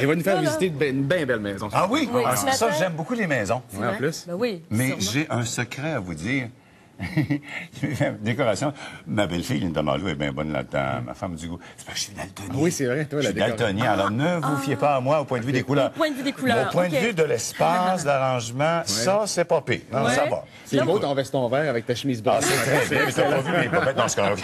Il va nous faire visiter une bien belle maison. Ah oui? Oui, Ah, ce ça, matin- j'aime beaucoup les maisons. Oui, en plus. Ben oui. Mais sûrement. j'ai un secret à vous dire. Décoration. Ma belle-fille, Linda Marlowe, est bien bonne là-dedans. Ma femme du goût. C'est parce que je suis daltonien. Oui, c'est vrai, toi, Je la suis décoration. daltonien. Alors, ne vous fiez pas à moi au point de vue des couleurs. Au point de vue des couleurs, Au point OK. de vue de l'espace, d'arrangement, ça, c'est pas pire. Non, Ouais. ça va. C'est beau ton veston vert avec ta chemise blanche. Ah, c'est très bien. Mais t'as pas vu mes popettes dans ce cas-là.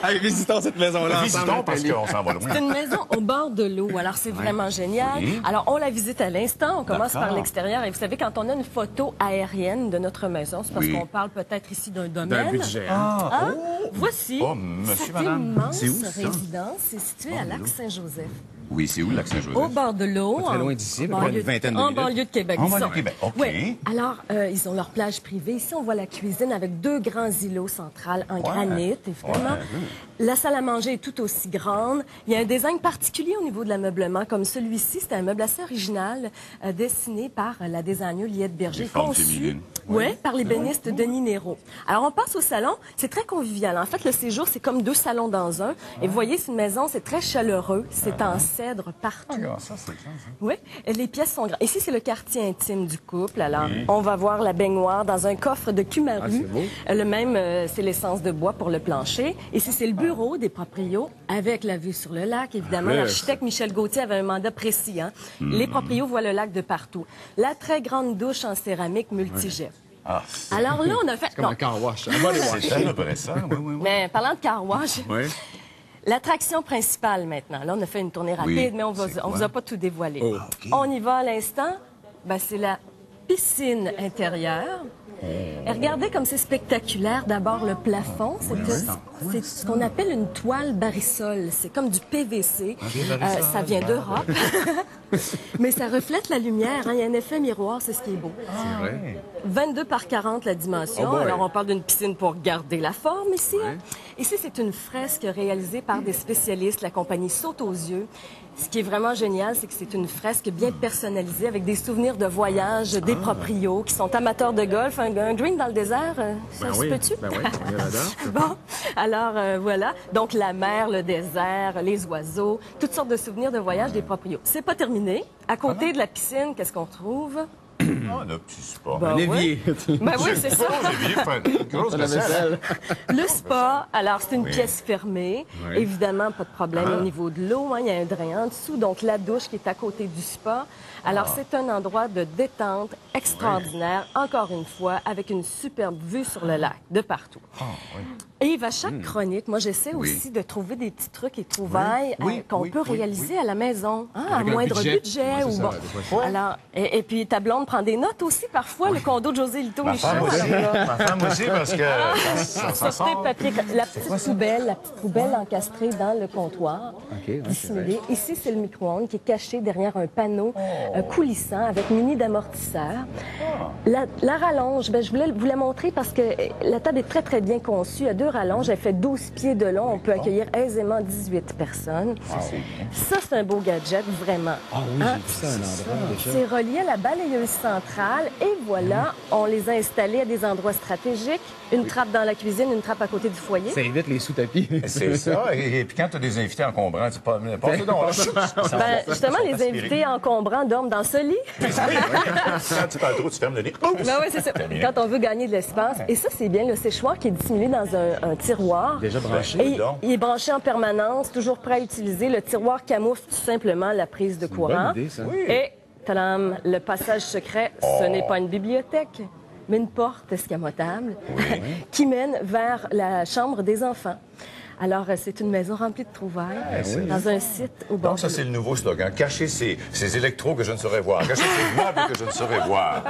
Allez, visitons cette maison-là Visitons ensemble, parce Nathalie. qu'on s'en va loin. C'est une maison au bord de l'eau, alors c'est vraiment génial. Oui. Alors, on la visite à l'instant, on commence D'accord. par l'extérieur. Et vous savez, quand on a une photo aérienne de notre maison, c'est parce Oui. qu'on parle peut-être ici d'un D'un domaine. budget. Hein? Ah, voici Oh, monsieur, cette madame. immense C'est où, ça? résidence. C'est situé à Lac-Saint-Joseph. Oui, c'est où, le Lac-Saint-Joseph? Au bord de l'eau. Pas très en- loin d'ici, à peu en près une banlieue- vingtaine de En minutes. banlieue de Québec. En banlieue disons. de Québec, OK. Oui. Alors, ils ont leur plage privée. Ici, on voit la cuisine avec 2 grands îlots centrales en granit, évidemment. Ouais. La salle à manger est tout aussi grande. Il y a un design particulier au niveau de l'ameublement, comme celui-ci. C'est un meuble assez original, dessiné par la designer Liette Berger, Des formes conçu féminines. ouais, par l'ébéniste Denis Néraud. Alors, on passe au salon. C'est très convivial. En fait, le séjour, c'est comme 2 salons dans un. Et vous voyez, c'est une maison, c'est très chaleureux. C'est en cèdre partout. Regarde, ça, c'est ça. Oui, les pièces sont grandes. Ici, c'est le quartier intime du couple. Alors, on va voir la baignoire dans un coffre de Ah, Cumaru. c'est beau. Le même, c'est l'essence de bois pour le plancher. Ici, c'est le bureau des proprios avec la vue sur le lac. Évidemment, plus. l'architecte Michel Gauthier avait un mandat précis. Hein? Les proprios voient le lac de partout. La très grande douche en céramique multijet. Ah, Alors là, on a fait... Comme non, un car wash. On va les voir. c'est à peu près ça. Oui, oui, oui. mais parlant de car wash, Oui. l'attraction principale maintenant. Là, on a fait une tournée rapide, Oui, mais on c'est vous quoi? a pas tout dévoilé. Oh. OK. On y va à l'instant. Ben, c'est la piscine intérieure. Et regardez comme c'est spectaculaire. D'abord, le plafond. C'est ce qu'on appelle une toile barisol. C'est comme du PVC. Ça vient d'Europe. Mais ça reflète la lumière. Hein. Il y a un effet miroir. C'est ce qui est beau. C'est vrai. 22 par 40 la dimension. Oh boy. Alors, on parle d'une piscine pour garder la forme ici. Hein. Ici, c'est une fresque réalisée par des spécialistes, la compagnie Saute aux yeux. Ce qui est vraiment génial, c'est que c'est une fresque bien personnalisée avec des souvenirs de voyage des proprios qui sont amateurs de golf. Un green dans le désert, ça se peut-tu? Ben oui, on est là-dedans. Bon, alors voilà. Donc la mer, le désert, les oiseaux, toutes sortes de souvenirs de voyage des proprios. C'est pas terminé. À côté de la piscine, qu'est-ce qu'on trouve? Ah, le petit spa. Ben Un oui. évier. Ben oui, c'est ça. Grosse La vaisselle. Le spa, alors c'est une Oui. pièce fermée. Oui. Évidemment, pas de problème au niveau de l'eau. Hein. Il y a un drain en dessous. Donc la douche qui est à côté du spa. Alors c'est un endroit de détente extraordinaire, encore une fois, avec une superbe vue sur le lac, de partout. Et à chaque chronique, moi j'essaie aussi de trouver des petits trucs et trouvailles Oui, qu'on oui, peut oui, réaliser à la maison, hein, à Avec un moindre budget. budget. Ouais, c'est ou ça, bon. des fois. Alors, et puis ta blonde prend des notes aussi parfois. Le condo de José Lito Ma est femme cher. aussi, alors, ma femme aussi, parce que ça sortez sort. le papier, la petite poubelle encastrée dans le comptoir, ouais, dissimulée. Ici, c'est le micro-ondes qui est caché derrière un panneau coulissant avec mini d'amortisseur. La rallonge, ben, je voulais vous la montrer parce que la table est très, très bien conçue. À 2 rallonges, elle fait 12 pieds de long. On peut accueillir aisément 18 personnes. Ça, c'est un beau gadget, vraiment. Ah oui, Hein? j'ai vu ça un endroit déjà. C'est relié à la balayeuse centrale et voilà, on les a installés à des endroits stratégiques. Une trappe dans la cuisine, une trappe à côté du foyer. Ça évite les sous-tapis. C'est ça. Et puis quand tu as des invités encombrants, tu pas donc. Ben, justement, les invités encombrants dorment dans ce lit. Quand tu parles trop, tu fermes le nez. Ben oui, c'est ça. Quand on veut gagner de l'espace. Et ça, c'est bien le séchoir qui est dissimulé dans un tiroir. Déjà branché. Et il est branché en permanence, toujours prêt à utiliser. Le tiroir camoufle tout simplement la prise de courant. Bonne idée, ça. Et, tadam, le passage secret, ce n'est pas une bibliothèque, mais une porte escamotable qui mène vers la chambre des enfants. Alors, c'est une maison remplie de trouvailles dans un site au bord Donc, ça, de c'est le nouveau slogan. Cacher ces électros que je ne saurais voir. Cacher ces meubles que je ne saurais voir.